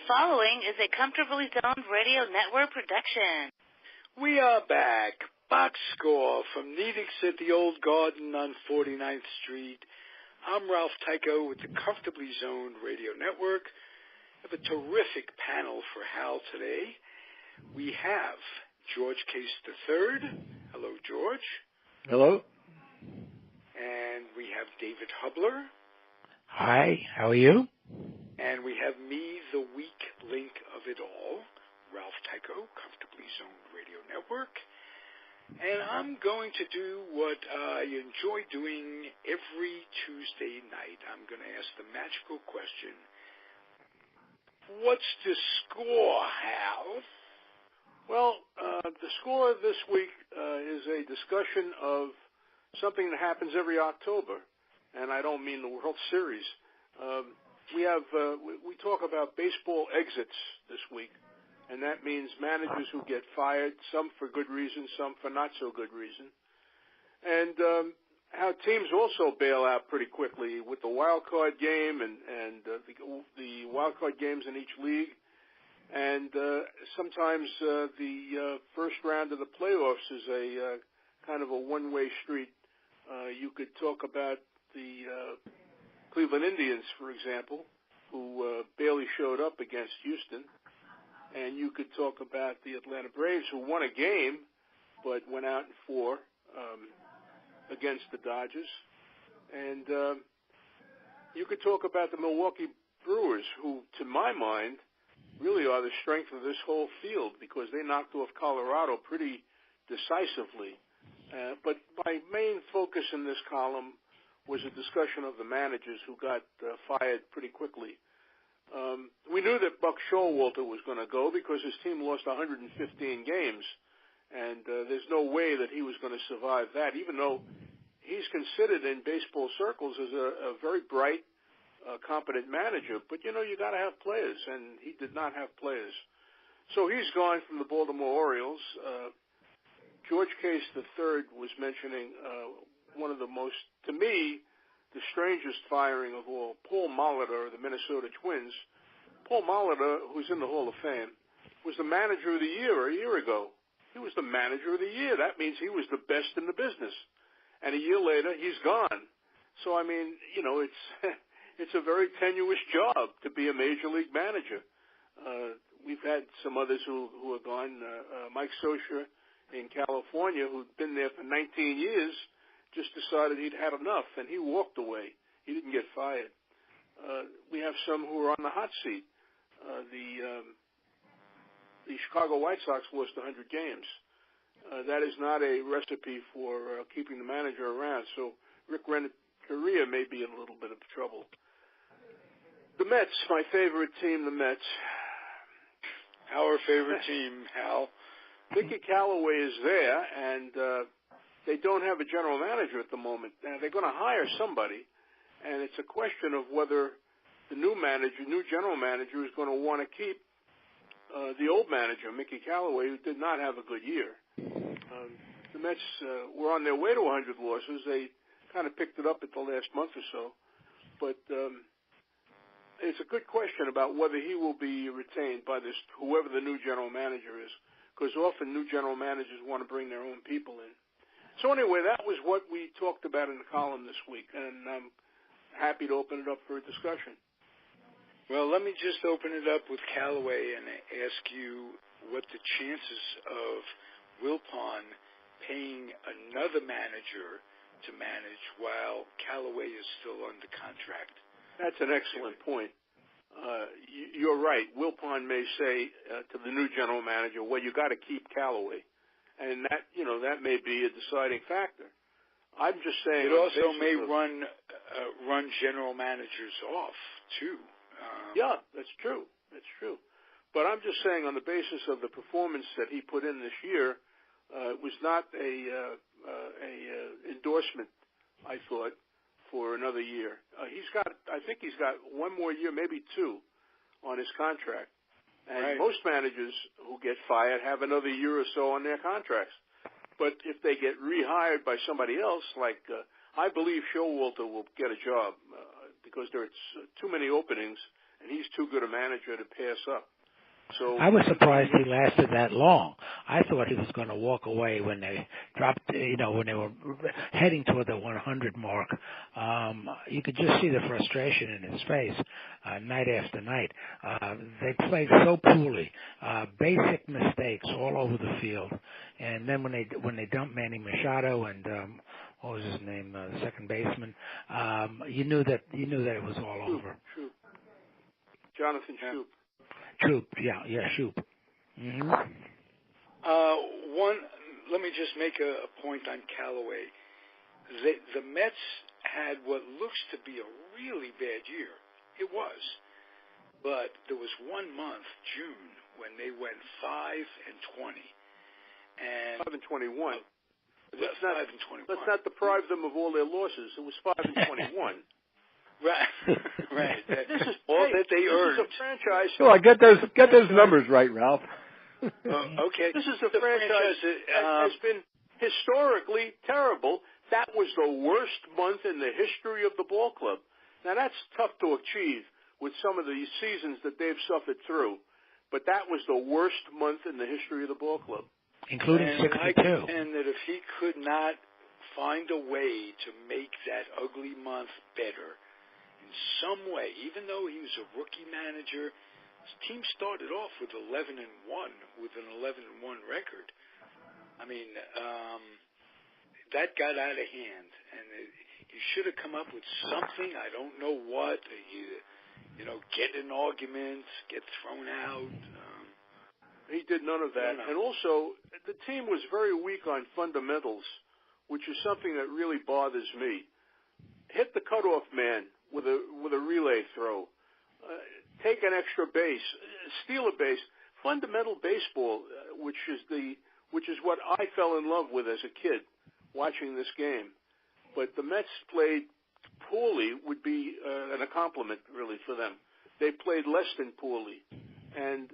The following is a Comfortably Zoned Radio Network production. We are back. Box score from Nedick at the Old Garden on 49th Street. I'm Ralph Tyko with the Comfortably Zoned Radio Network. We have a terrific panel for Hal today. We have George Case III. Hello, George. Hello. And we have David Hubler. Hi, how are you? And we have me, the weak link of it all, Ralph Tyko, Comfortably Zoned Radio Network. And I'm going to do what I enjoy doing every Tuesday night. I'm going to ask the magical question, what's the score, Hal? Well, the score this week is a discussion of something that happens every October, and I don't mean the World Series. We talk about baseball exits this week, and that means managers who get fired, some for good reason, some for not so good reason, and how teams also bail out pretty quickly with the wild card game and the wild card games in each league, and sometimes the first round of the playoffs is a kind of a one-way street. You could talk about the Cleveland Indians, for example, who barely showed up against Houston. And you could talk about the Atlanta Braves, who won a game but went out in 4 against the Dodgers. And you could talk about the Milwaukee Brewers, who, to my mind, really are the strength of this whole field because they knocked off Colorado pretty decisively. But my main focus in this column was a discussion of the managers who got fired pretty quickly. We knew that Buck Showalter was going to go because his team lost 115 games, and there's no way that he was going to survive that, even though he's considered in baseball circles as a very bright, competent manager. But, you know, you got to have players, and he did not have players. So he's gone from the Baltimore Orioles. George Case III was mentioning one of the most, to me, the strangest firing of all, Paul Molitor of the Minnesota Twins. Paul Molitor, who's in the Hall of Fame, was the manager of the year a year ago. He was the manager of the year. That means he was the best in the business. And a year later, he's gone. So, I mean, you know, it's a very tenuous job to be a major league manager. We've had some others who are gone. Mike Scioscia in California, who'd been there for 19 years, just decided he'd had enough, and he walked away. He didn't get fired. We have some who are on the hot seat. The Chicago White Sox lost 100 games. That is not a recipe for keeping the manager around, so Rick Renteria may be in a little bit of trouble. The Mets, my favorite team, the Mets. Our favorite team, Hal. Mickey Callaway is there, and they don't have a general manager at the moment. They're going to hire somebody, and it's a question of whether the new general manager, is going to want to keep the old manager, Mickey Callaway, who did not have a good year. The Mets were on their way to 100 losses. They kind of picked it up at the last month or so. But it's a good question about whether he will be retained by whoever the new general manager is, because often new general managers want to bring their own people in. So anyway, that was what we talked about in the column this week, and I'm happy to open it up for a discussion. Well, let me just open it up with Callaway and ask you what the chances of Wilpon paying another manager to manage while Callaway is still under contract. That's an excellent point. You're right. Wilpon may say to the new general manager, well, you got to keep Callaway. And that may be a deciding factor. I'm just saying. It also may run general managers off, too. Yeah, that's true. That's true. But I'm just saying on the basis of the performance that he put in this year, it was not a endorsement, I thought, for another year. I think he's got one more year, maybe 2, on his contract. And right. Most managers who get fired have another year or so on their contracts. But if they get rehired by somebody else, like I believe Showalter will get a job because there's too many openings and he's too good a manager to pass up. So I was surprised he lasted that long. I thought he was going to walk away when they dropped, when they were heading toward the 100 mark. You could just see the frustration in his face night after night. They played so poorly, basic mistakes all over the field. And then when they dumped Manny Machado and what was his name, the second baseman, you knew that it was all over. Shoop. Jonathan Shoop. Shoop, Shoop. Mm-hmm. Let me just make a point on Callaway. The Mets had what looks to be a really bad year. It was. But there was 1 month, June, when they went 5-20. And 5-21. Let's not deprive them of all their losses. It was 5-21. Right. This is all that they earned. This is a franchise. Well, get those numbers right, Ralph. Okay. This is a franchise that has been historically terrible. That was the worst month in the history of the ball club. Now, that's tough to achieve with some of these seasons that they've suffered through. But that was the worst month in the history of the ball club. Including 62. I contend that if he could not find a way to make that ugly month better, in some way, even though he was a rookie manager, his team started off with 11-1, with an 11-1 record. I mean, that got out of hand, and he should have come up with something. I don't know what. Get in arguments, get thrown out. He did none of that, and also the team was very weak on fundamentals, which is something that really bothers me. Hit the cutoff man with a relay throw, take an extra base, steal a base. Fundamental baseball, which is what I fell in love with as a kid watching this game. But the Mets played poorly would be a compliment really for them. They played less than poorly, and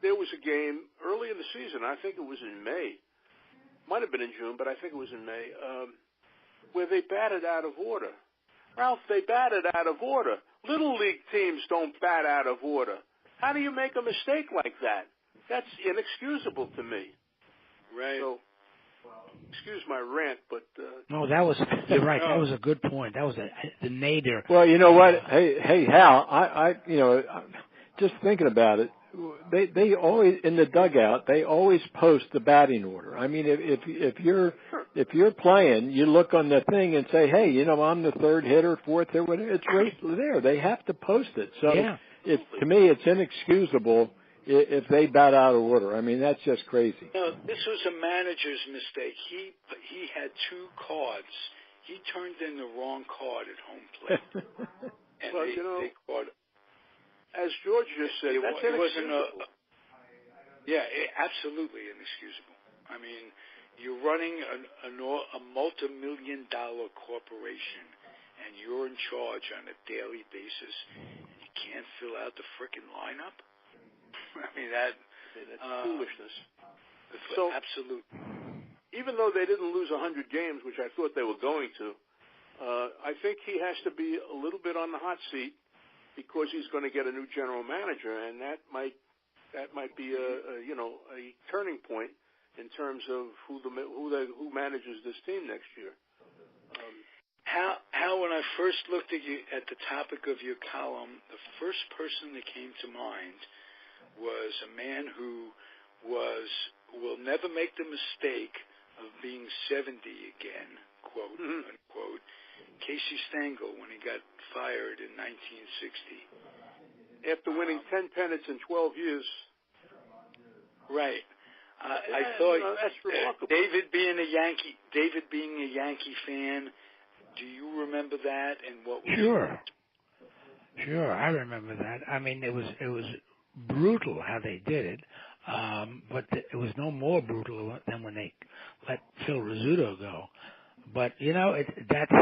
there was a game early in the season. I think it was in May. Might have been in June, but I think it was in May, where they batted out of order. Ralph, they batted out of order. Little league teams don't bat out of order. How do you make a mistake like that? That's inexcusable to me. Right. So, excuse my rant, but... No, you're right. That was a good point. That was the nadir. Well, you know what? Hey, Hal, I just thinking about it, they always, in the dugout, they always post the batting order. I mean, if you're playing, you look on the thing and say, hey, I'm the third hitter, fourth hitter, whatever. It's right there. They have to post it. So to me, it's inexcusable if they bat out of order. I mean, that's just crazy. No, this was a manager's mistake. He had 2 cards. He turned in the wrong card at home plate. And well, they caught it. As George just said, that's inexcusable. Absolutely inexcusable. I mean, you're running a multi-million-dollar corporation, and you're in charge on a daily basis. You can't fill out the frickin' lineup? I mean, that's foolishness. So, absolutely. Even though they didn't lose 100 games, which I thought they were going to, I think he has to be a little bit on the hot seat, because he's going to get a new general manager, and that might be a turning point in terms of who manages this team next year. How when I first looked at the topic of your column, the first person that came to mind was a man who will never make the mistake of being 70 again, quote unquote. Casey Stengel, when he got fired in 1960. After winning 10 pennants in 12 years. Right. I thought that's remarkable. David being a Yankee fan, do you remember that? And what was Sure, I remember that. I mean, it was brutal how they did it, but it was no more brutal than when they let Phil Rizzuto go. But that's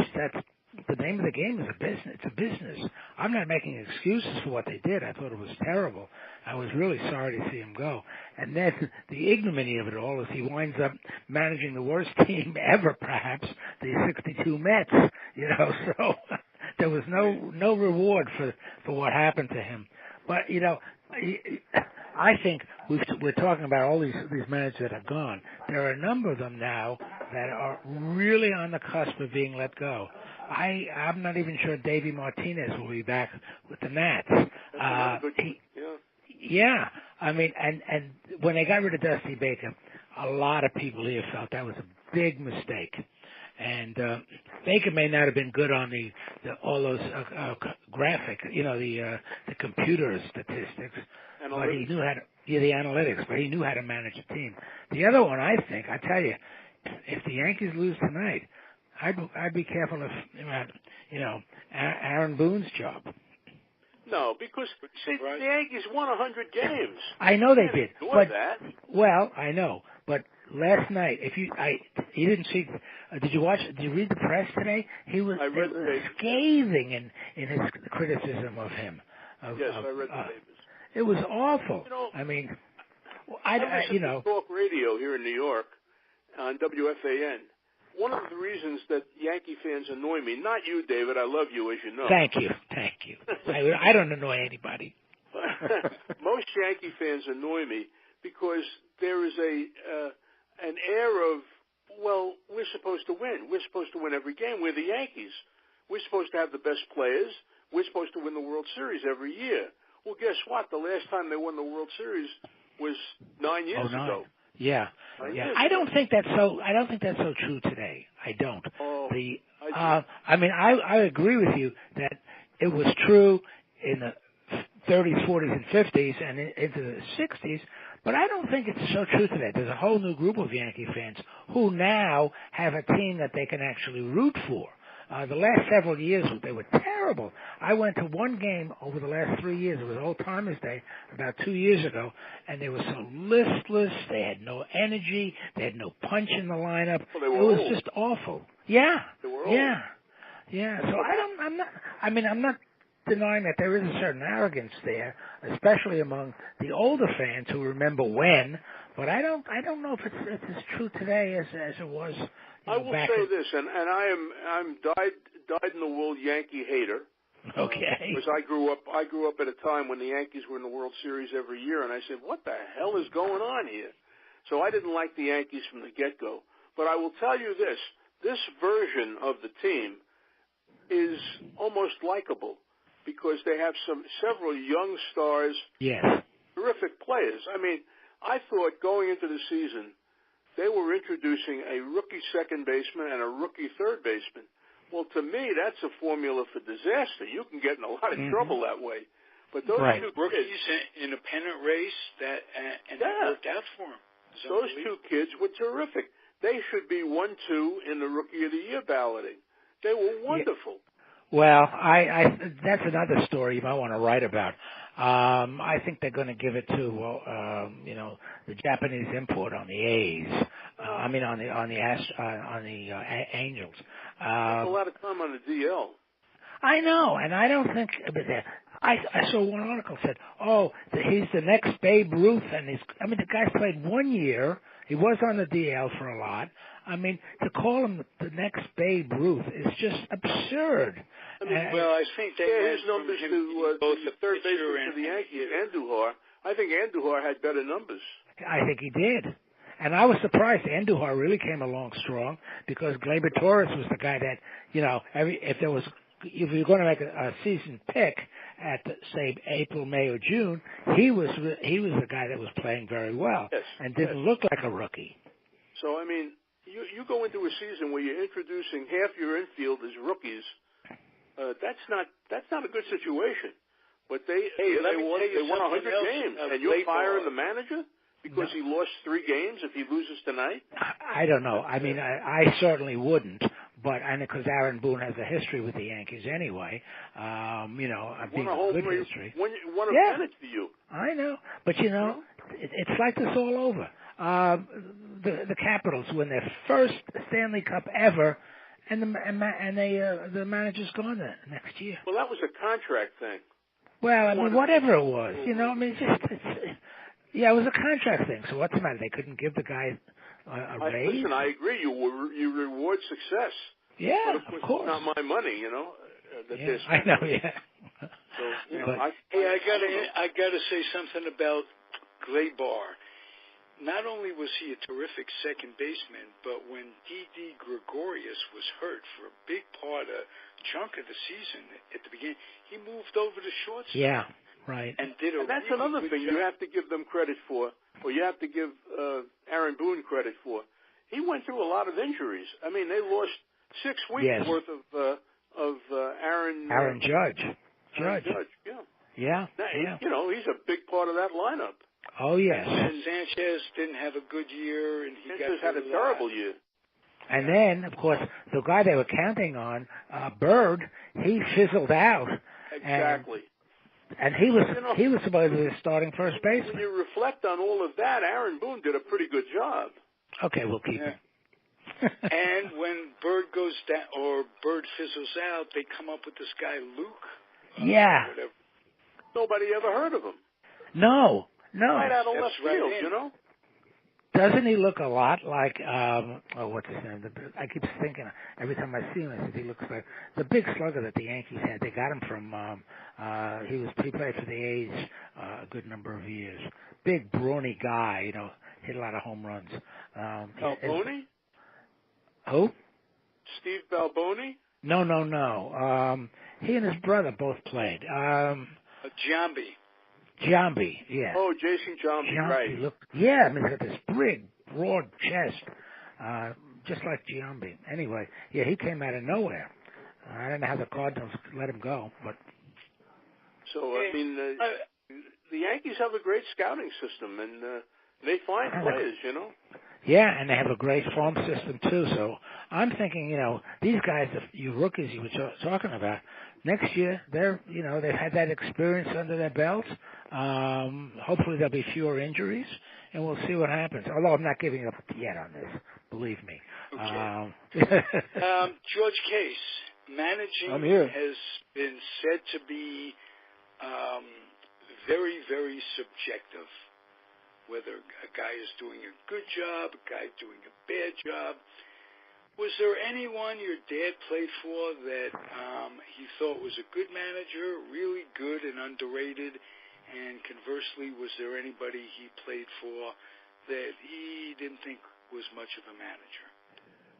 the name of the game is a business. It's a business. I'm not making excuses for what they did. I thought it was terrible. I was really sorry to see him go. And then the ignominy of it all is he winds up managing the worst team ever, perhaps, the 62 Mets. So there was no reward for what happened to him. But I think we're talking about all these managers that have gone. There are a number of them now that are really on the cusp of being let go. I'm not even sure Davey Martinez will be back with the Nats. Yeah, I mean, and when they got rid of Dusty Baker, a lot of people here felt that was a big mistake. And Baker may not have been good on all those graphic, the computer statistics, but he knew how to the analytics. But he knew how to manage a team. The other one, I tell you, if the Yankees lose tonight, I'd be careful of Aaron Boone's job. No, because the Yankees won 100 games. I know they did, but that. Well, I know, but last night, you didn't see. Did you watch? Did you read the press today? He was scathing in his criticism of him. I read the papers. It was awful. I mean, I talk radio here in New York on WFAN. One of the reasons that Yankee fans annoy me, not you, David, I love you, as you know. Thank you. I don't annoy anybody. Most Yankee fans annoy me because there is an air of, well, we're supposed to win. We're supposed to win every game. We're the Yankees. We're supposed to have the best players. We're supposed to win the World Series every year. Well, guess what? The last time they won the World Series was 9 years ago. Yeah. I don't think that's so true today. I don't. I agree with you that it was true in the 30s, 40s, and 50s and into the 60s, but I don't think it's so true today. There's a whole new group of Yankee fans who now have a team that they can actually root for. The last several years, they were terrible. I went to one game over the last 3 years. It was Old Timers Day about 2 years ago, and they were so listless. They had no energy. They had no punch in the lineup. It was just awful. Yeah. They were old. Yeah. So I'm not denying that there is a certain arrogance there, especially among the older fans who remember when. But I don't know if it's as true today as it was. I will say this, and I'm dyed-in-the-wool Yankee hater. Okay. Because I grew up at a time when the Yankees were in the World Series every year, and I said, what the hell is going on here? So I didn't like the Yankees from the get-go. But I will tell you this version of the team is almost likable because they have several young stars, yes, terrific players. I mean, I thought going into the season, they were introducing a rookie second baseman and a rookie third baseman. Well, to me, that's a formula for disaster. You can get in a lot of trouble that way. But those two rookies in a pennant race, and that worked out for them. Those two kids were terrific. They should be 1-2 in the Rookie of the Year balloting. They were wonderful. Well, that's another story you might want to write about. I think they're going to give it to, the Japanese import on the A's. On the Angels. That's a lot of time on the DL. I know, and I don't think. I saw one article said, he's the next Babe Ruth, and the guy's played 1 year. He was on the DL for a lot. I mean, to call him the next Babe Ruth is just absurd. I think his numbers to both the third baseman for the Yankees, Andujar. I think Andujar had better numbers. I think he did. And I was surprised Andujar really came along strong because Gleyber Torres was the guy that, if you're going to make a season pick at, say, April, May, or June, he was the guy that was playing very well and didn't look like a rookie. So, I mean, you go into a season where you're introducing half your infield as rookies. That's not a good situation. But they won 100 games, and you're firing the manager because he lost 3 games if he loses tonight? I don't know. I mean, I certainly wouldn't. But because Aaron Boone has a history with the Yankees anyway, a good history. Won a pennant for you. I know, but it's like this all over. The Capitals win their first Stanley Cup ever, and the manager's gone the next year. Well, that was a contract thing. Well, I mean, whatever it was, it was a contract thing. So what's the matter? They couldn't give the guy a raise? Listen, I agree. You reward success. Yeah, but of course. It's not my money, that Yeah, they're I spending. know, yeah. So, you know, But- I gotta say something about Gleyber. Not only was he a terrific second baseman, but when D.D. Gregorius was hurt for a big chunk of the season at the beginning, he moved over to shortstop. Yeah, right. And did a And that's really another good thing job. you have to give them credit for, or you have to give Aaron Boone credit for. He went through a lot of injuries. I mean, they lost 6 weeks Yes. worth of Aaron Judge. Aaron Judge, yeah. Yeah, Now, yeah. You know, he's a big part of that lineup. Oh, yes. And Sanchez didn't have a good year, and he Sanchez got had a terrible year. And then, of course, the guy they were counting on, Bird, he fizzled out. Exactly. And he was supposed to be the starting first When baseman. you reflect on all of that, Aaron Boone did a pretty good job. Okay, we'll keep him. And when Bird goes down or Bird fizzles out, they come up with this guy Luke. Yeah. Whatever. Nobody ever heard of him. No. Right out of That's left right field, in. you know? Doesn't he look a lot like, what's his name? I keep thinking, every time I see him, I say he looks like the big slugger that the Yankees had. They got him from, he played for the A's a good number of years. Big, brawny guy, you know, hit a lot of home runs. Balboni? Who? Steve Balboni? No. He and his brother both played. Giambi, yeah. Oh, Jason Giambi, right. Yeah, I mean, he's got this big, broad chest, just like Giambi. Anyway, yeah, he came out of nowhere. I don't know how the Cardinals let him go, but... So, I mean, the Yankees have a great scouting system, and they find players, you know? Yeah, and they have a great farm system, too. So I'm thinking, you know, these guys, you rookies you were talking about, next year, they've had that experience under their belts. Hopefully there'll be fewer injuries, and we'll see what happens. Although I'm not giving up yet on this, believe me. Okay. George Case, managing has been said to be very, very subjective. Whether a guy is doing a good job, a guy doing a bad job. Was there anyone your dad played for that he thought was a good manager, really good and underrated? And conversely, was there anybody he played for that he didn't think was much of a manager?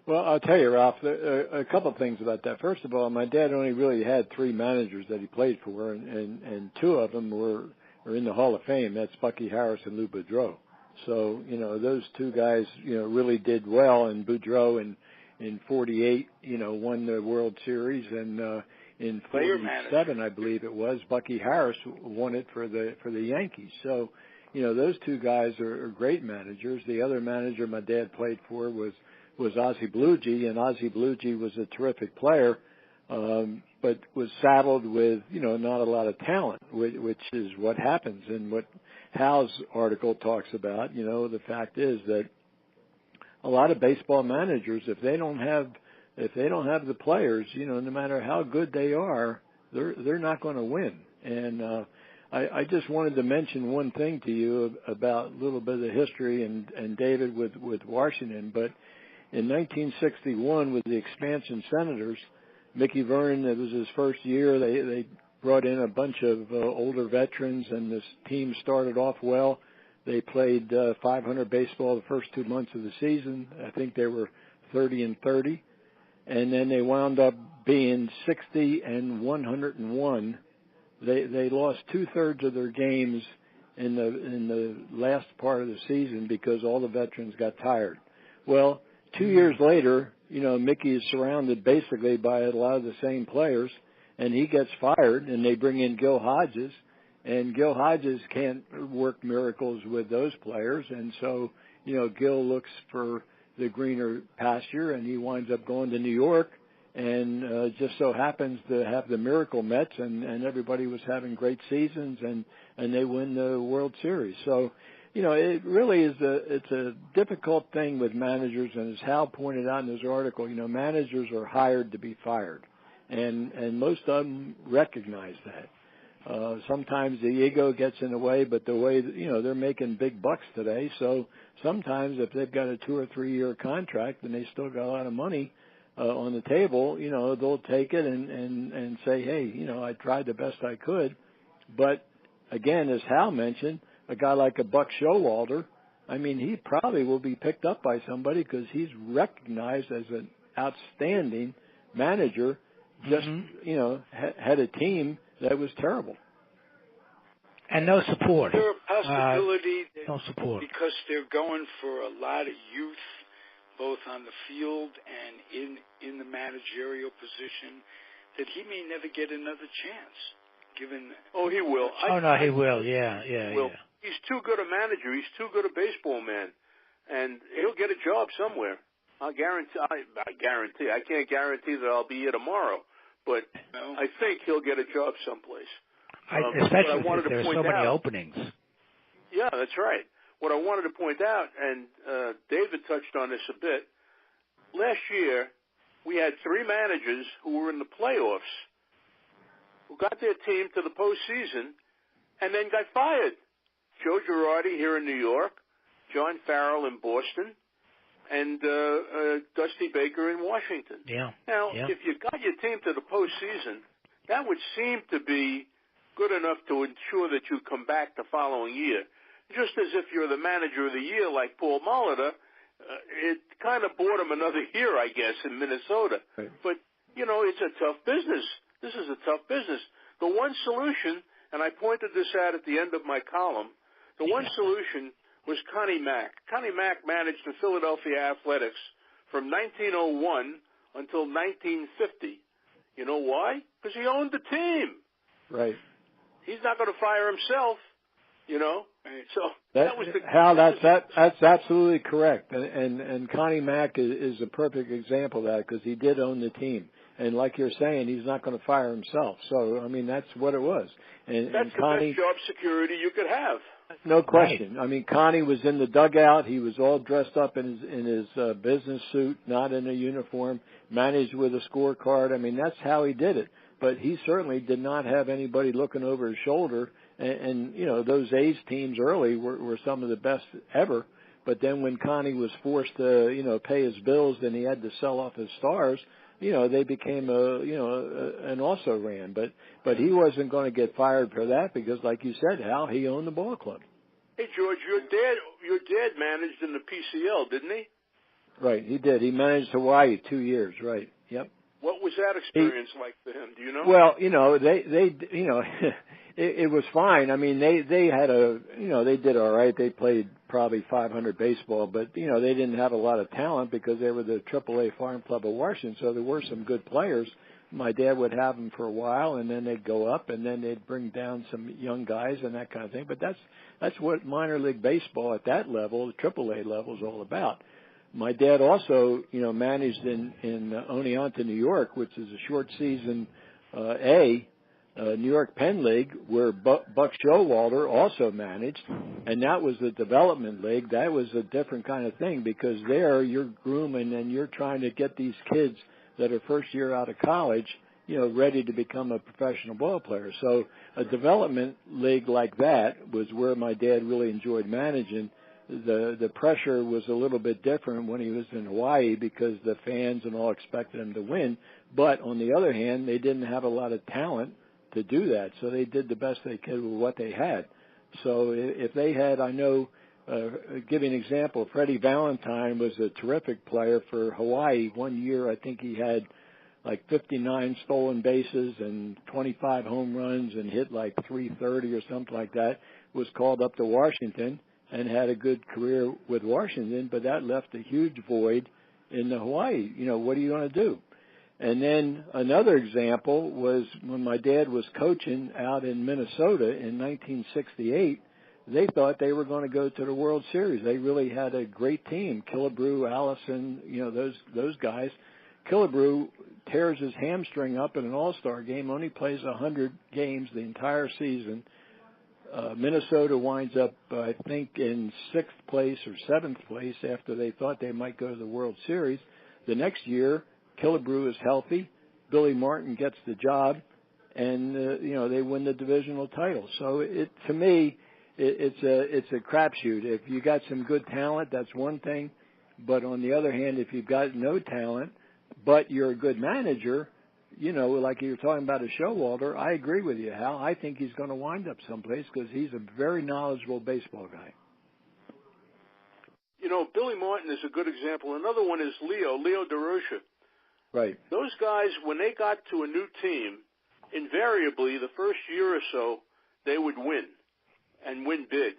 Well, I'll tell you, Ralph, a couple of things about that. First of all, my dad only really had 3 managers that he played for, and 2 of them were in the Hall of Fame. That's Bucky Harris and Lou Boudreau. So, you know, those 2 guys, you know, really did well. And Boudreau in 48, you know, won the World Series, and in 47, I believe it was, Bucky Harris won it for the Yankees. So, you know, those 2 guys are great managers. The other manager my dad played for was Ozzie Bluege, and Ozzie Bluege was a terrific player, but was saddled with, you know, not a lot of talent, which is what happens. And what Hal's article talks about, you know, the fact is that a lot of baseball managers, if they don't have the players, you know, no matter how good they are, they're not going to win. And I just wanted to mention one thing to you about a little bit of the history and David with Washington, but in 1961 with the expansion Senators, Mickey Vernon, it was his first year. They brought in a bunch of older veterans, and this team started off well. They played 500 baseball the first 2 months of the season. I think they were 30-30, and then they wound up being 60-101. They lost 2/3 of their games in the last part of the season because all the veterans got tired. Well, 2 years later, you know, Mickey is surrounded basically by a lot of the same players, and he gets fired, and they bring in Gil Hodges, and Gil Hodges can't work miracles with those players, and so, you know, Gil looks for the greener pasture, and he winds up going to New York, and just so happens to have the miracle Mets, and everybody was having great seasons, and they win the World Series. So, you know, it really is it's a difficult thing with managers, and as Hal pointed out in his article, you know, managers are hired to be fired, and most of them recognize that. Sometimes the ego gets in the way, but the way, you know, they're making big bucks today, so sometimes if they've got a 2 or 3 year contract and they still got a lot of money, on the table, they'll take it and say, hey, I tried the best I could. But again, as Hal mentioned, a guy like a Buck Showalter, I mean, he probably will be picked up by somebody because he's recognized as an outstanding manager. Just had a team that was terrible. And no support. Is there a possibility that no support because they're going for a lot of youth, both on the field and in the managerial position, that he may never get another chance? Given he will. He will. Yeah. He's too good a manager. He's too good a baseball man, and he'll get a job somewhere. I guarantee. I can't guarantee that I'll be here tomorrow, but I think he'll get a job someplace. Especially if there's so many openings. Yeah, that's right. What I wanted to point out, and David touched on this a bit, last year we had 3 managers who were in the playoffs who got their team to the postseason and then got fired. Joe Girardi here in New York, John Farrell in Boston, and Dusty Baker in Washington. Yeah. Now, if you got your team to the postseason, that would seem to be good enough to ensure that you come back the following year. Just as if you're the manager of the year like Paul Molitor, it kind of bought him another year, I guess, in Minnesota. Right. But, it's a tough business. This is a tough business. The one solution, and I pointed this out at the end of my column, the one solution was Connie Mack. Connie Mack managed the Philadelphia Athletics from 1901 until 1950. You know why? Because he owned the team. Right. He's not going to fire himself, So Hal, that's absolutely correct. And Connie Mack is a perfect example of that because he did own the team. And like you're saying, he's not going to fire himself. So, I mean, that's what it was. And that's Connie, the best job security you could have. No question. Right. I mean, Connie was in the dugout. He was all dressed up in his business suit, not in a uniform, managed with a scorecard. I mean, that's how he did it. But he certainly did not have anybody looking over his shoulder. And those A's teams early were some of the best ever. But then when Connie was forced to, pay his bills, then he had to sell off his stars. They became an also ran. But he wasn't going to get fired for that because, like you said, Hal, he owned the ball club. Hey, George, your dad managed in the PCL, didn't he? Right, he did. He managed Hawaii 2 years, right. Yep. What was that experience like for him? Do you know? Well, they it was fine. I mean, they had they did all right. They played probably 500 baseball, but they didn't have a lot of talent because they were the AAA Farm Club of Washington. So there were some good players. My dad would have them for a while, and then they'd go up, and then they'd bring down some young guys and that kind of thing. But that's what minor league baseball at that level, the AAA level, is all about. My dad also, managed in Oneonta, New York, which is a short season New York Penn League, where Buck Showalter also managed, and that was the development league. That was a different kind of thing because there you're grooming and you're trying to get these kids that are first year out of college, ready to become a professional ball player. So a development league like that was where my dad really enjoyed managing. The pressure was a little bit different when he was in Hawaii because the fans and all expected him to win. But on the other hand, they didn't have a lot of talent to do that. So they did the best they could with what they had. So if they had, give you an example, Freddie Valentine was a terrific player for Hawaii. 1 year, I think he had like 59 stolen bases and 25 home runs and hit like 330 or something like that, was called up to Washington and had a good career with Washington, but that left a huge void in the Hawaii. What are you going to do? And then another example was when my dad was coaching out in Minnesota in 1968, they thought they were going to go to the World Series. They really had a great team. Killebrew, Allison, those guys. Killebrew tears his hamstring up in an all-star game, only plays 100 games the entire season. Minnesota winds up, I think, in 6th place or 7th place after they thought they might go to the World Series. The next year, Killebrew is healthy. Billy Martin gets the job, and they win the divisional title. So to me, it's a crapshoot. If you got some good talent, that's one thing. But on the other hand, if you've got no talent, but you're a good manager, you know, like you're talking about a Showalter, I agree with you, Hal. I think he's going to wind up someplace because he's a very knowledgeable baseball guy. You know, Billy Martin is a good example. Another one is Leo DeRocha. Right. Those guys, when they got to a new team, invariably the first year or so, they would win and win big.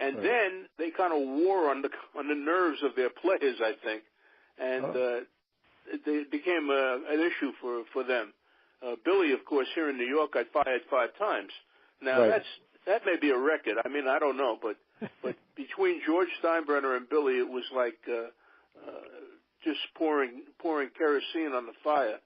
And right. then they kind of wore on the nerves of their players, I think. And it became an issue for them. Billy, of course, here in New York, got fired 5 times. Now, right. that may be a record. I mean, I don't know. But between George Steinbrenner and Billy, it was like just pouring kerosene on the fire.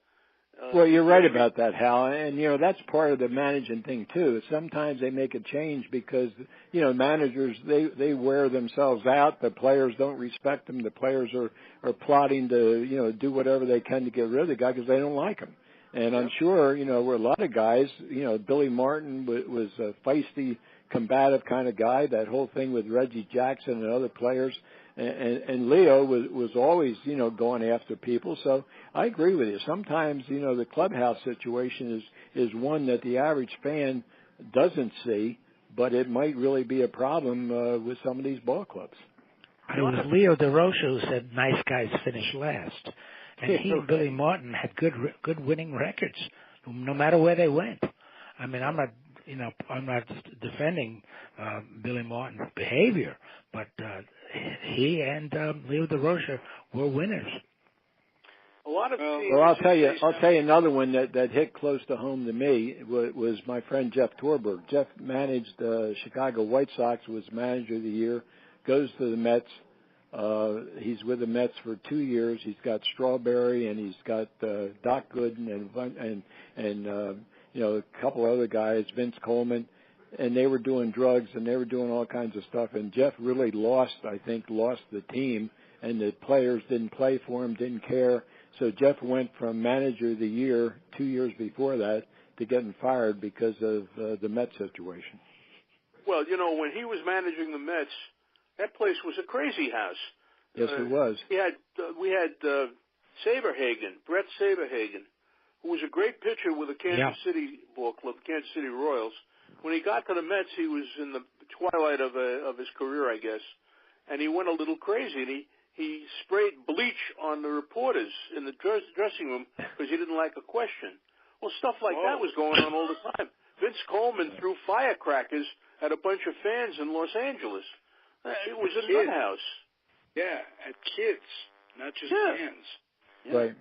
Well, you're right about that, Hal. And, you know, that's part of the managing thing, too. Sometimes they make a change because, you know, managers, they wear themselves out. The players don't respect them. The players are plotting to, you know, do whatever they can to get rid of the guy because they don't like him. And I'm sure, you know, we're a lot of guys, you know, Billy Martin was a feisty, combative kind of guy. That whole thing with Reggie Jackson and other players. And Leo was always, you know, going after people. So I agree with you. Sometimes, you know, the clubhouse situation is one that the average fan doesn't see, but it might really be a problem with some of these ball clubs. It was Leo DeRocha who said nice guys finish last. And he and Billy Martin had good winning records, no matter where they went. I mean, I'm not defending Billy Martin's behavior, but he and Leo DeRocha were winners. A lot of teams. Well, I'll tell you another one that hit close to home to me was my friend Jeff Torberg. Jeff managed Chicago White Sox, was manager of the year, goes to the Mets. He's with the Mets for 2 years. He's got Strawberry and he's got Doc Gooden and you know, a couple other guys, Vince Coleman, and they were doing drugs and they were doing all kinds of stuff. And Jeff really lost the team, and the players didn't play for him, didn't care. So Jeff went from manager of the year 2 years before that to getting fired because of the Mets situation. Well, you know, when he was managing the Mets, that place was a crazy house. Yes, it was. We had Brett Saberhagen, who was a great pitcher with the Kansas City ball club, Kansas City Royals. When he got to the Mets, he was in the twilight of his career, I guess, and he went a little crazy. And he sprayed bleach on the reporters in the dressing room because he didn't like a question. Well, stuff like that was going on all the time. Vince Coleman threw firecrackers at a bunch of fans in Los Angeles. It was a nut house. Yeah, at kids, not just fans. Yeah. Right.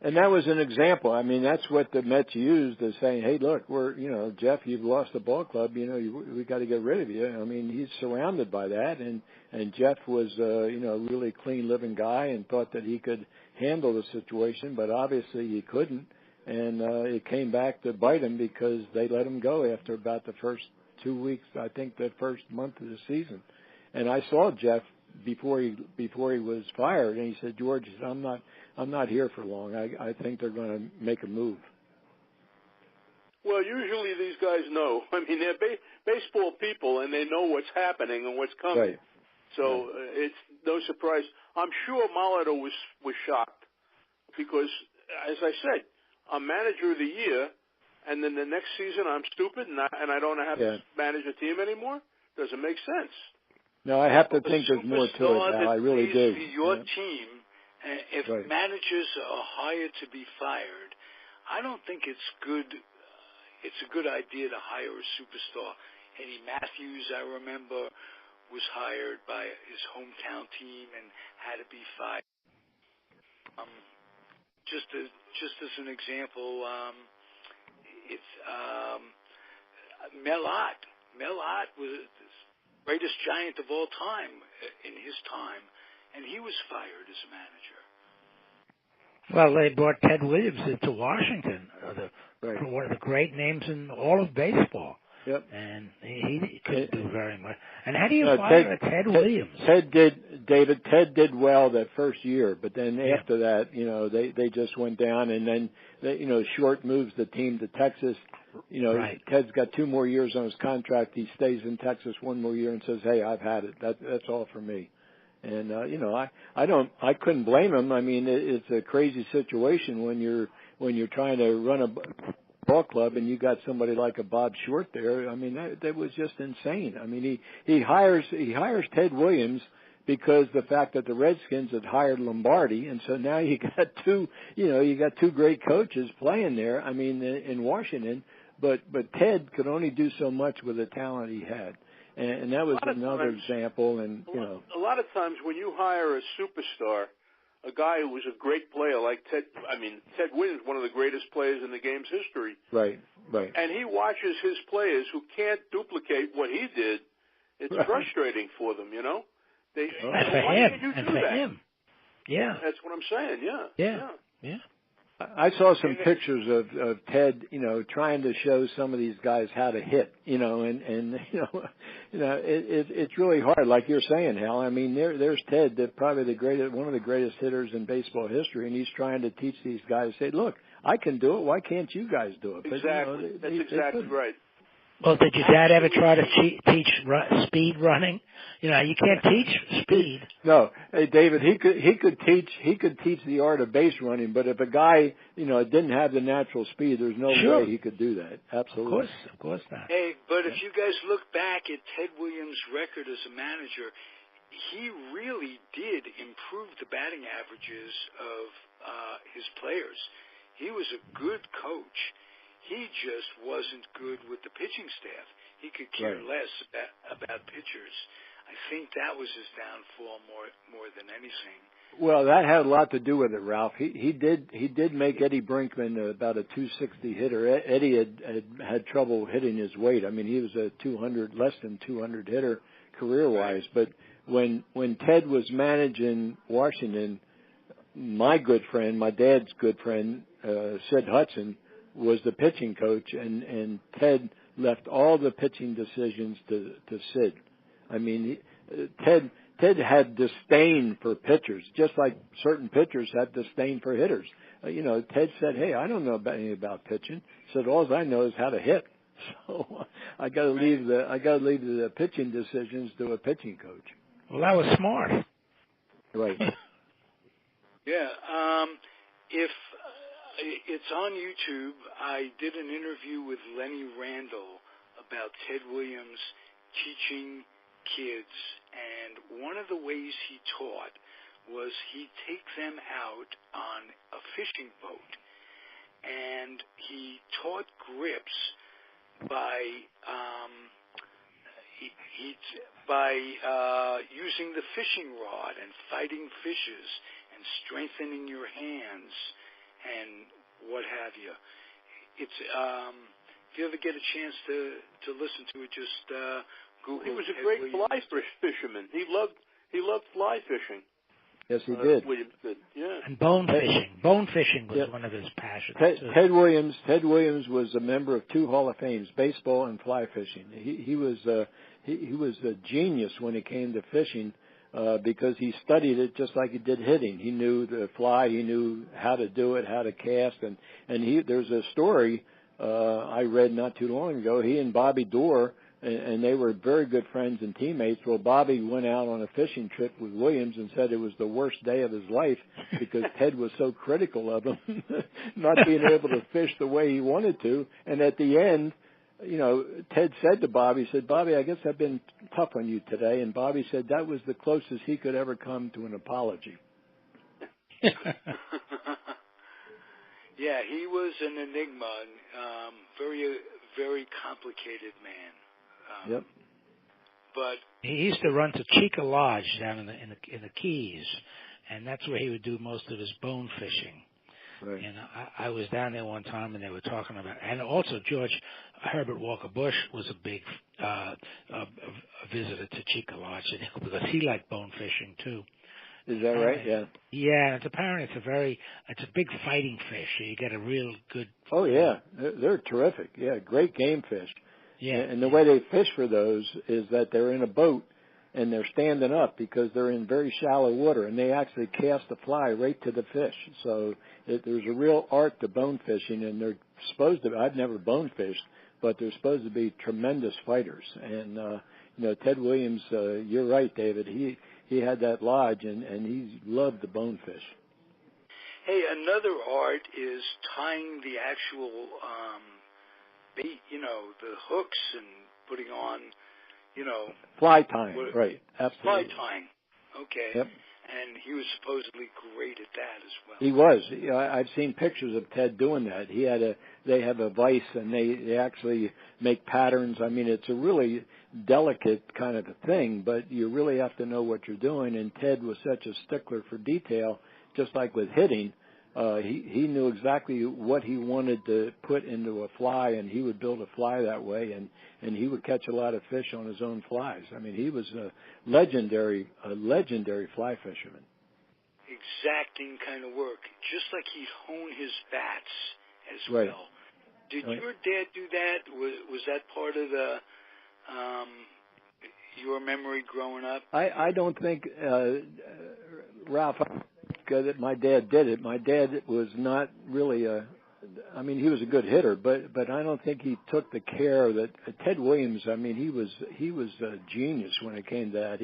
And that was an example. I mean, that's what the Mets used as saying, hey, look, Jeff, you've lost the ball club. You know, we got to get rid of you. I mean, he's surrounded by that. And Jeff was, a really clean living guy and thought that he could handle the situation, but obviously he couldn't. And it came back to bite him because they let him go after about the first 2 weeks, I think the first month of the season. And I saw Jeff before he was fired, and he said, George, I'm not here for long. I think they're going to make a move. Well, usually these guys know. I mean, they're baseball people, and they know what's happening and what's coming. Right. So it's no surprise. I'm sure Molitor was shocked because, as I said, I'm manager of the year, and then the next season I'm stupid and I don't have to manage a team anymore. Doesn't make sense. No, I have to think there's more to it now. I really do. Your team, if managers are hired to be fired, I don't think it's good. It's a good idea to hire a superstar. Eddie Matthews, I remember, was hired by his hometown team and had to be fired. Just as an example, it's Mel Ott. Mel Ott was the greatest giant of all time in his time, and he was fired as a manager. Well, they brought Ted Williams into Washington, one of the great names in all of baseball. Yep. And he couldn't do very much. And how do you fire Ted Williams? Ted did well that first year, but then after that, they just went down, and then Short moves the team to Texas. Ted's got 2 more years on his contract. He stays in Texas 1 more year and says, "Hey, I've had it. That's all for me." And I couldn't blame him. I mean, it's a crazy situation when you're trying to run a ball club and you got somebody like a Bob Short there. I mean, that was just insane. I mean, he hires Ted Williams because the fact that the Redskins had hired Lombardi, and so now you got two great coaches playing there. I mean, in Washington, but Ted could only do so much with the talent he had. And that was another example. And a lot of times when you hire a superstar, a guy who was a great player like Ted Williams, one of the greatest players in the game's history. Right. And he watches his players who can't duplicate what he did. It's frustrating for them, And for him. Yeah. That's what I'm saying. Yeah. I saw some pictures of Ted, trying to show some of these guys how to hit, it's really hard, like you're saying, Hal. I mean, there's Ted, probably one of the greatest hitters in baseball history, and he's trying to teach these guys, say, look, I can do it. Why can't you guys do it? But, exactly. That's exactly right. Well, did your dad ever try to teach speed running? You can't teach speed. No, hey David, he could teach the art of base running, but if a guy didn't have the natural speed, there's no way he could do that. Absolutely, of course not. Hey, but if you guys look back at Ted Williams' record as a manager, he really did improve the batting averages of his players. He was a good coach. He just wasn't good with the pitching staff. He could care less about pitchers. I think that was his downfall more than anything. Well, that had a lot to do with it, Ralph. He did make Eddie Brinkman about a 260 hitter. Eddie had trouble hitting his weight. I mean, he was a less than 200 hitter career-wise. But when Ted was managing Washington, my dad's good friend, Sid Hudson, was the pitching coach, and Ted left all the pitching decisions to Sid. I mean, Ted had disdain for pitchers, just like certain pitchers had disdain for hitters. Ted said, "Hey, I don't know anything about pitching." He said, "All I know is how to hit." So I got to leave the pitching decisions to a pitching coach. Well, that was smart. Right. Yeah. If it's on YouTube, I did an interview with Lenny Randall about Ted Williams teaching kids, and one of the ways he taught was he'd take them out on a fishing boat, and he taught grips by using the fishing rod and fighting fishes and strengthening your hands and what have you. It's if you ever get a chance to listen to it, just Google. He was a great fly fisherman. He loved fly fishing. Yes, he did. Williams did. Yeah. And bone fishing. Bone fishing was one of his passions. Ted Williams was a member of 2 Hall of Fames, baseball and fly fishing. He was a genius when it came to fishing. Because he studied it just like he did hitting. He knew the fly, he knew how to do it, how to cast, and there's a story I read not too long ago. He and Bobby Dorr, and they were very good friends and teammates. Well, Bobby went out on a fishing trip with Williams and said it was the worst day of his life because Ted was so critical of him not being able to fish the way he wanted to. And at the end, Ted said to Bobby, "Bobby, I guess I've been tough on you today." And Bobby said that was the closest he could ever come to an apology. Yeah, he was an enigma, very, very complicated man. Yep. But he used to run to Chica Lodge down in the Keys, and that's where he would do most of his bone fishing. Right. And I was down there one time, and they were talking about, and also George Herbert Walker Bush was a big a visitor to Chica Lodge because he liked bone fishing too. Is that right? Yeah. Yeah, it's apparently it's a big fighting fish. So you get a real good. Oh yeah, they're terrific. Yeah, great game fish. Yeah. And the way they fish for those is that they're in a boat and they're standing up because they're in very shallow water, and they actually cast the fly right to the fish. So there's a real art to bone fishing, and they're supposed to. I've never bone fished, but they're supposed to be tremendous fighters. And Ted Williams, you're right, David. He had that lodge, and he loved the bonefish. Hey, another art is tying the actual bait, the hooks, and putting on, fly tying, right? Absolutely. Fly tying. Okay. Yep. And he was supposedly great at that as well. He was. I've seen pictures of Ted doing that. They have a vise, and they actually make patterns. I mean, it's a really delicate kind of a thing, but you really have to know what you're doing. And Ted was such a stickler for detail, just like with hitting. He knew exactly what he wanted to put into a fly, and he would build a fly that way, and he would catch a lot of fish on his own flies. I mean, he was a legendary fly fisherman. Exacting kind of work, just like he'd hone his bats as right. well. Did your dad do that? Was that part of the your memory growing up? I don't think, Ralph, that my dad did it. My dad was not really he was a good hitter, but I don't think he took the care that Ted Williams. I mean, he was a genius when it came to that.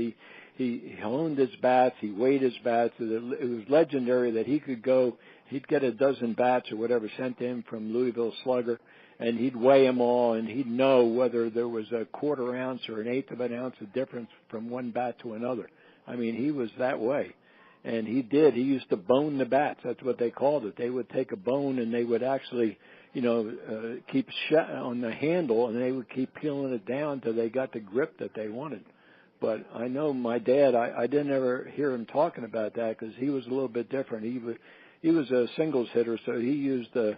He honed his bats. He weighed his bats. It was legendary that he could go. He'd get a dozen bats or whatever sent to him from Louisville Slugger, and he'd weigh them all, and he'd know whether there was a quarter ounce or an eighth of an ounce of difference from one bat to another. I mean, he was that way. And he used to bone the bats. That's what they called it. They would take a bone and they would actually, keep shut on the handle, and they would keep peeling it down till they got the grip that they wanted. But I know my dad, I didn't ever hear him talking about that because he was a little bit different. He was a singles hitter, so he used a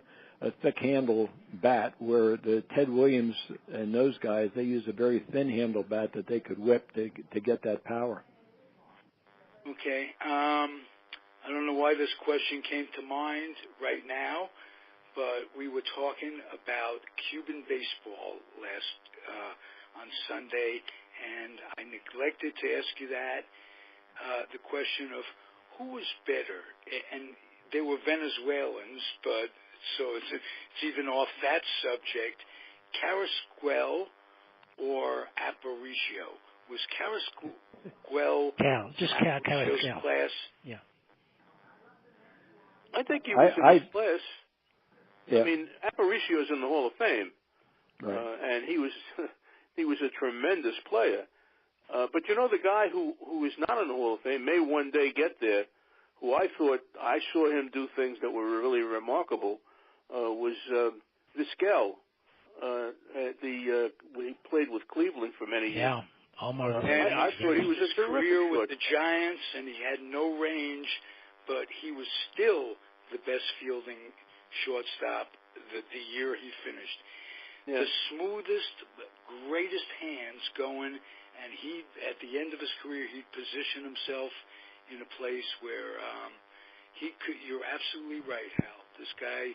thick handle bat, where the Ted Williams and those guys, they used a very thin handle bat that they could whip to get that power. Okay. I don't know why this question came to mind right now, but we were talking about Cuban baseball on Sunday, and I neglected to ask you that, the question of who was better. And they were Venezuelans, but so it's even off that subject. Carrasquel or Aparicio? Was Carrasquel Carrasquel class? Yeah. I think he was in his class. Yeah. I mean, Aparicio's in the Hall of Fame, right. And he was a tremendous player. But the guy who is not in the Hall of Fame may one day get there, who I saw him do things that were really remarkable, was Vizquel. He played with Cleveland for many years. Yeah. Almost. And I thought he was a career terrific with the Giants, and he had no range, but he was still the best fielding shortstop the year he finished. Yeah. The smoothest, greatest hands going, and he, at the end of his career, he'd position himself in a place where he could. You're absolutely right, Hal. This guy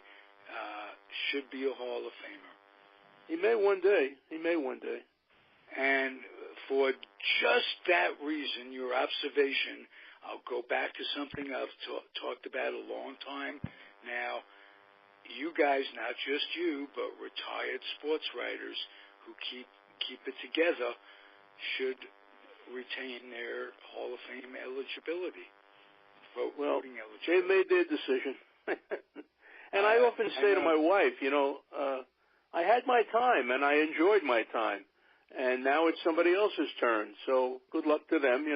should be a Hall of Famer. He may one day. And for just that reason, your observation, I'll go back to something I've talked about a long time now. You guys, not just you, but retired sports writers who keep it together, should retain their Hall of Fame eligibility. Voting eligibility. They made their decision. And I often say to my wife, I had my time and I enjoyed my time, and now it's somebody else's turn. So good luck to them,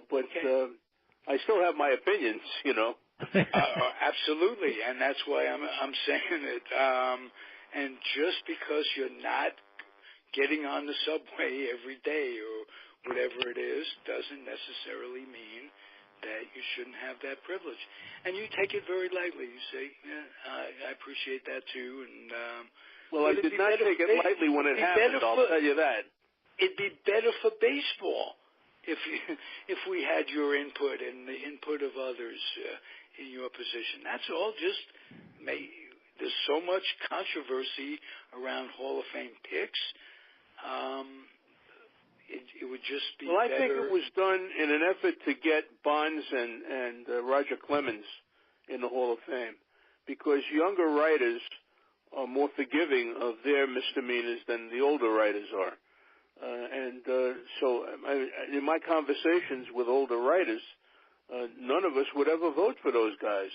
But I still have my opinions, Absolutely, and that's why I'm saying it. And just because you're not getting on the subway every day or whatever it is, doesn't necessarily mean that you shouldn't have that privilege. And you take it very lightly. You say, I appreciate that too. And I did not take it lightly when it happened, I'll tell you that. It'd be better for baseball if we had your input and the input of others in your position. That's all. There's so much controversy around Hall of Fame picks. It would just be better. I think it was done in an effort to get Bonds and Roger Clemens in the Hall of Fame, because younger writers are more forgiving of their misdemeanors than the older writers are. So in my conversations with older writers, none of us would ever vote for those guys.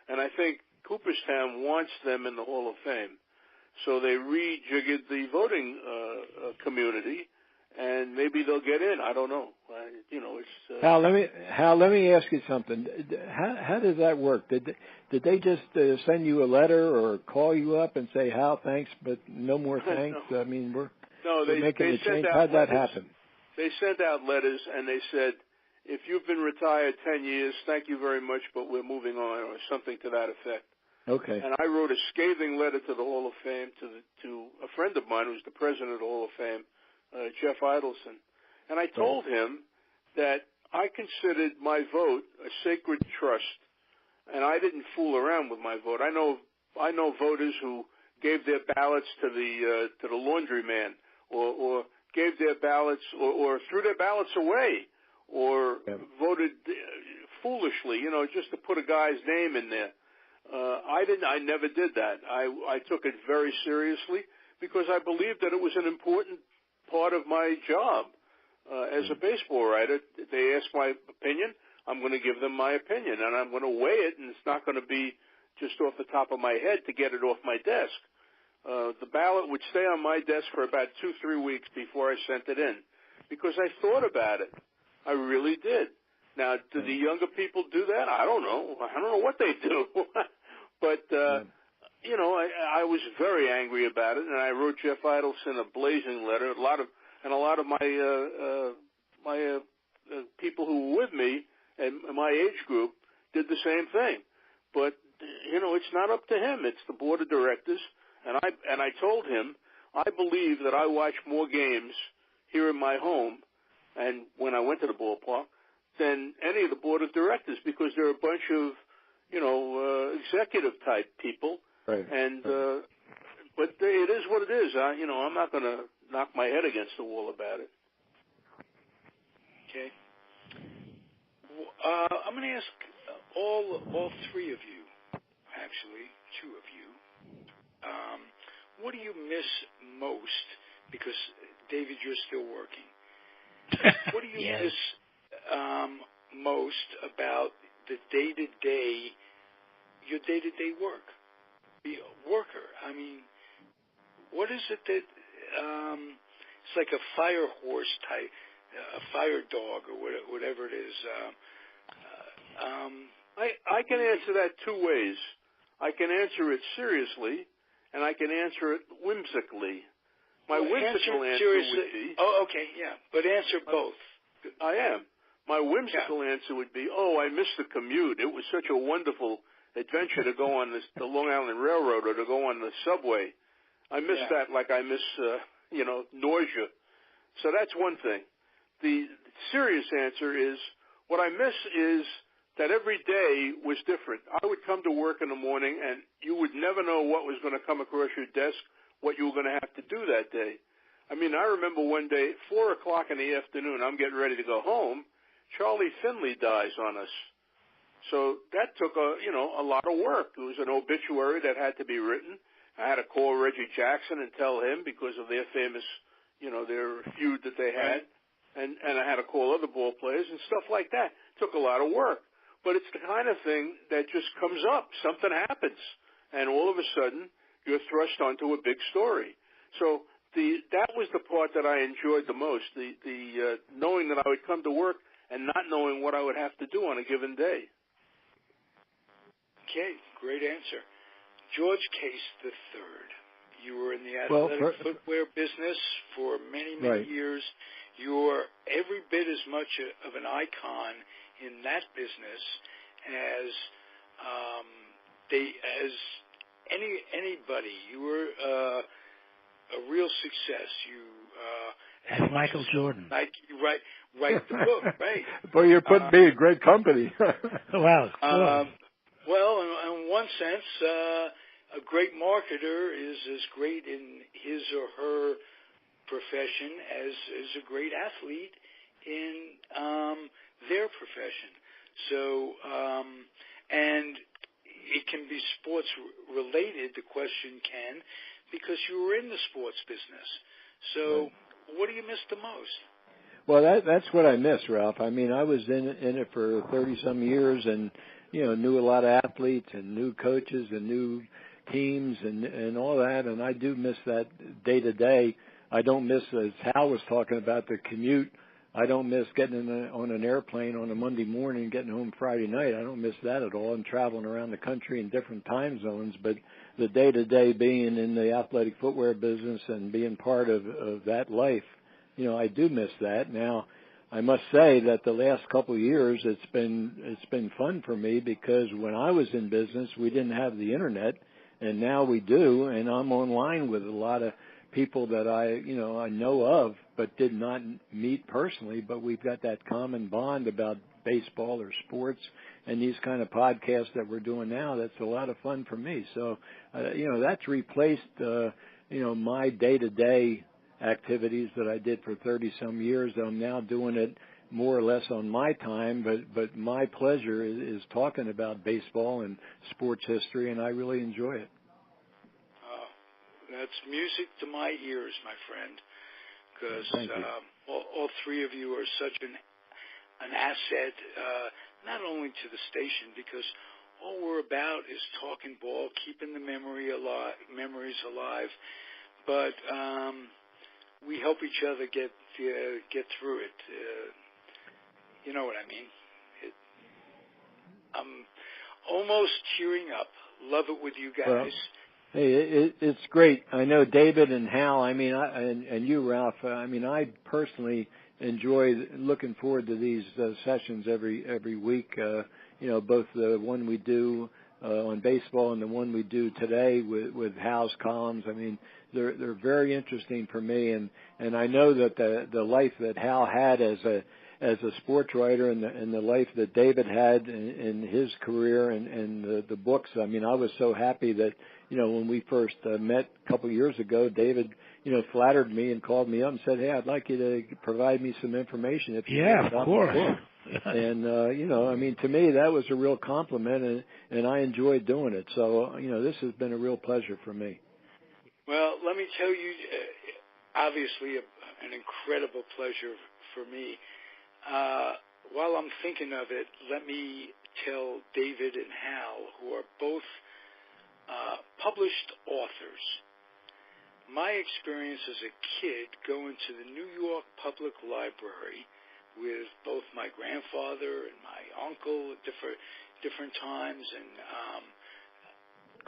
And I think Cooperstown wants them in the Hall of Fame. So they rejiggered the voting community, and maybe they'll get in. I don't know. It's Hal, let me ask you something. How does that work? Did they just send you a letter or call you up and say, Hal, thanks, but no more thanks? No. I mean, we're they making a change. out How'd that letters. happen? They sent out letters and they said, if you've been retired 10 years, thank you very much, but we're moving on, or something to that effect. Okay. And I wrote a scathing letter to the Hall of Fame to a friend of mine who's the president of the Hall of Fame, Jeff Idelson. And I told him that I considered my vote a sacred trust, and I didn't fool around with my vote. I know voters who gave their ballots to the laundryman, or gave their ballots, or threw their ballots away, or voted foolishly, just to put a guy's name in there. I never did that. I took it very seriously because I believed that it was an important part of my job as a baseball writer. They ask my opinion, I'm going to give them my opinion, and I'm going to weigh it, and it's not going to be just off the top of my head to get it off my desk. The ballot would stay on my desk for about 2-3 weeks before I sent it in because I thought about it. I really did. Now, do the younger people do that? I don't know. I don't know what they do. But, I was very angry about it, and I wrote Jeff Idelson a blazing letter. A lot of my people who were with me and my age group did the same thing. But, it's not up to him. It's the board of directors. And I told him, I believe that I watch more games here in my home and when I went to the ballpark than any of the board of directors because they're a bunch of, executive type people. Right. And, but it is what it is. I'm not going to knock my head against the wall about it. Okay. I'm going to ask all three of you, actually, two of you, what do you miss most? Because, David, you're still working. What do you miss most about the your day-to-day work? Be a worker. I mean, what is it that it's like a fire horse type, a fire dog, or whatever it is? I can answer that two ways. I can answer it seriously, and I can answer it whimsically. My whimsical answer would be... Oh, okay, yeah. But answer both. I am. My whimsical answer would be, I miss the commute. It was such a wonderful adventure to go on the Long Island Railroad or to go on the subway. I miss that like I miss, nausea. So that's one thing. The serious answer is, what I miss is that every day was different. I would come to work in the morning, and you would never know what was going to come across your desk, what you were going to have to do that day. I mean, I remember one day, 4 o'clock in the afternoon, I'm getting ready to go home. Charlie Finley dies on us. So that took a lot of work. It was an obituary that had to be written. I had to call Reggie Jackson and tell him because of their famous, their feud that they had. And I had to call other ball players and stuff like that. It took a lot of work. But it's the kind of thing that just comes up. Something happens. And all of a sudden, you're thrust onto a big story. So that was the part that I enjoyed the most, the knowing that I would come to work and not knowing what I would have to do on a given day. Okay, great answer. George Case III. You were in the athletic footwear business for many years. You're every bit as much of an icon in that business as anybody. You were a real success. As Michael Jordan. Write the book, right? Boy, you're putting me in great company. Well, in one sense, a great marketer is as great in his or her profession as a great athlete in their profession. So, and it can be sports related, the question can, because you were in the sports business. So what do you miss the most? Well, that's what I miss, Ralph. I mean, I was in it for 30-some years and, knew a lot of athletes and new coaches and new teams and all that, and I do miss that day-to-day. I don't miss, as Hal was talking about, the commute. I don't miss getting on an airplane on a Monday morning and getting home Friday night. I don't miss that at all. I'm traveling around the country in different time zones, but the day-to-day being in the athletic footwear business and being part of that life, I do miss that. Now, I must say that the last couple of years it's been fun for me because when I was in business, we didn't have the internet, and now we do, and I'm online with a lot of people that I know of but did not meet personally, but we've got that common bond about baseball or sports and these kind of podcasts that we're doing now. That's a lot of fun for me. So, that's replaced, my day-to-day activities that I did for 30-some years. I'm now doing it more or less on my time, but my pleasure is talking about baseball and sports history, and I really enjoy it. That's music to my ears, my friend, because all three of you are such an asset, not only to the station, because all we're about is talking ball, keeping the memories alive, but we help each other get through it. You know what I mean? I'm almost tearing up. Love it with you guys. Well, hey, it's great. I know David and Hal. I mean, and you, Ralph. I mean, I personally enjoy looking forward to these sessions every week. Both the one we do on baseball and the one we do today with Hal's columns. I mean, they're very interesting for me, and I know that the life that Hal had as a sports writer and the life that David had in his career and the books. I mean, I was so happy that, when we first met a couple of years ago, David, flattered me and called me up and said, hey, I'd like you to provide me some information. If you of course. And, I mean, to me, that was a real compliment, and I enjoyed doing it. So, this has been a real pleasure for me. Well, let me tell you, obviously an incredible pleasure for me. While I'm thinking of it, let me tell David and Hal, who are both published authors, my experience as a kid going to the New York Public Library with both my grandfather and my uncle at different times, and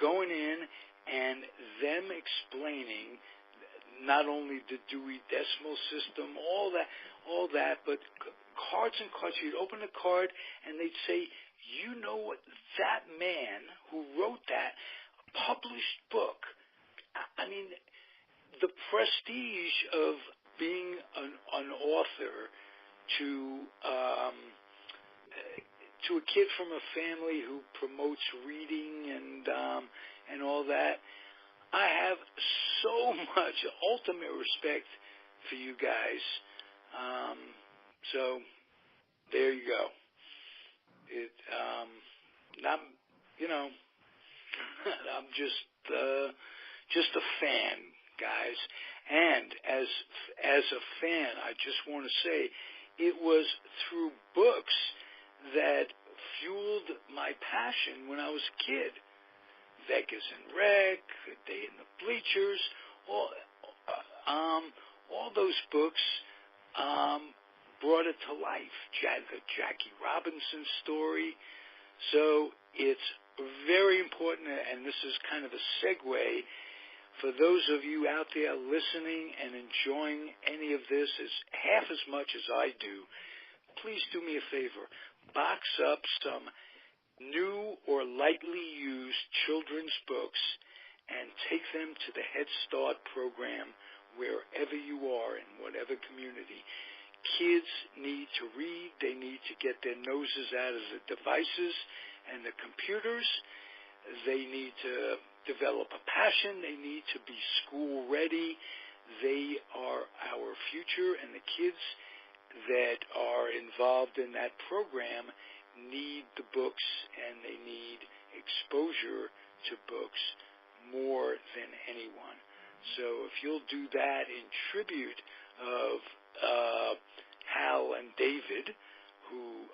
going in and them explaining not only the Dewey Decimal System, all that, but cards and cards. You'd open a card and they'd say, what, that man who wrote that published book. I mean, the prestige of being an author to a kid from a family who promotes reading and all that. I have so much ultimate respect for you guys. So there you go. I'm just a fan, guys. And as a fan, I just want to say it was through books that fueled my passion when I was a kid. Vegas and Rec, A Day in the Bleachers, all those books brought it to life. The Jackie Robinson story. So it's very important, and this is kind of a segue for those of you out there listening and enjoying any of this as half as much as I do. Please do me a favor. Box up some new or lightly used children's books and take them to the Head Start program wherever you are in whatever community. Kids need to read. They need to get their noses out of the devices and the computers. They need to develop a passion. They need to be school ready. They are our future, and the kids that are involved in that program need the books, and they need exposure to books more than anyone. So if you'll do that in tribute of Hal and David, who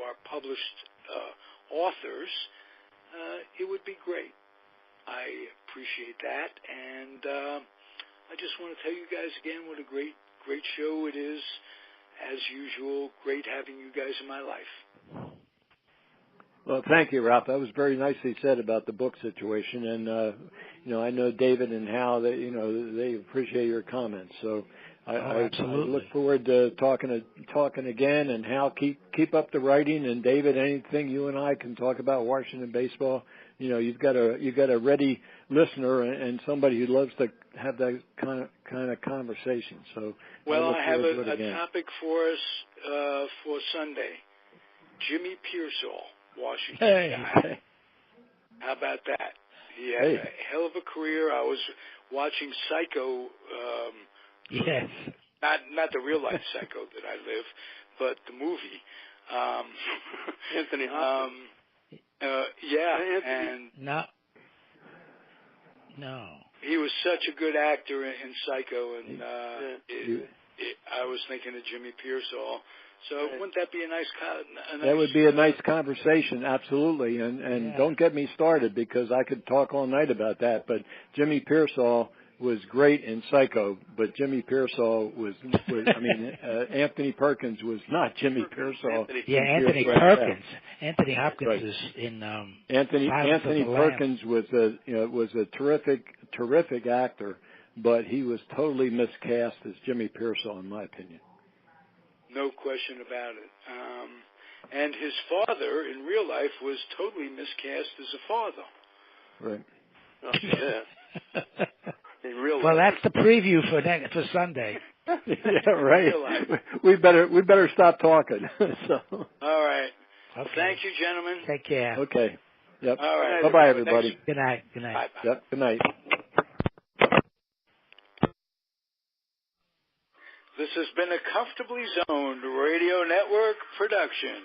are published authors, it would be great. I appreciate that, and I just want to tell you guys again what a great show it is. As usual, great having you guys in my life. Well, thank you, Ralph. That was very nicely said about the book situation, and I know David and Hal. They appreciate your comments. So I look forward to talking again. And Hal, keep up the writing. And David, anything you and I can talk about Washington baseball. You've got a ready listener and somebody who loves to have that kind of conversation. So well, I have a topic for us for Sunday. Jimmy Pearsall, Washington. Hey. How about that? He had a hell of a career. I was watching Psycho. Yes. Not the real life Psycho that I live, but the movie. Anthony Hopkins. And no. He was such a good actor in Psycho, and I was thinking of Jimmy Pearsall. So wouldn't that be a nice? That would be a nice conversation, absolutely. And don't get me started because I could talk all night about that. But Jimmy Pearsall was great in Psycho, but Jimmy Pearsall was Anthony Perkins was not Jimmy Pearsall. Anthony Perkins. Anthony Hopkins is in Anthony Perkins was a terrific actor, but he was totally miscast as Jimmy Pearsall, in my opinion. No question about it. And his father in real life was totally miscast as a father. Right. Oh, yeah. In real life. Well, that's the preview for Sunday. Yeah, right. We better stop talking. So. All right. Okay. Thank you, gentlemen. Take care. Okay. Yep. All right. Bye-bye, everybody. Thanks. Good night. Bye-bye. Yep. Good night. This has been a Comfortably Zoned Radio Network production.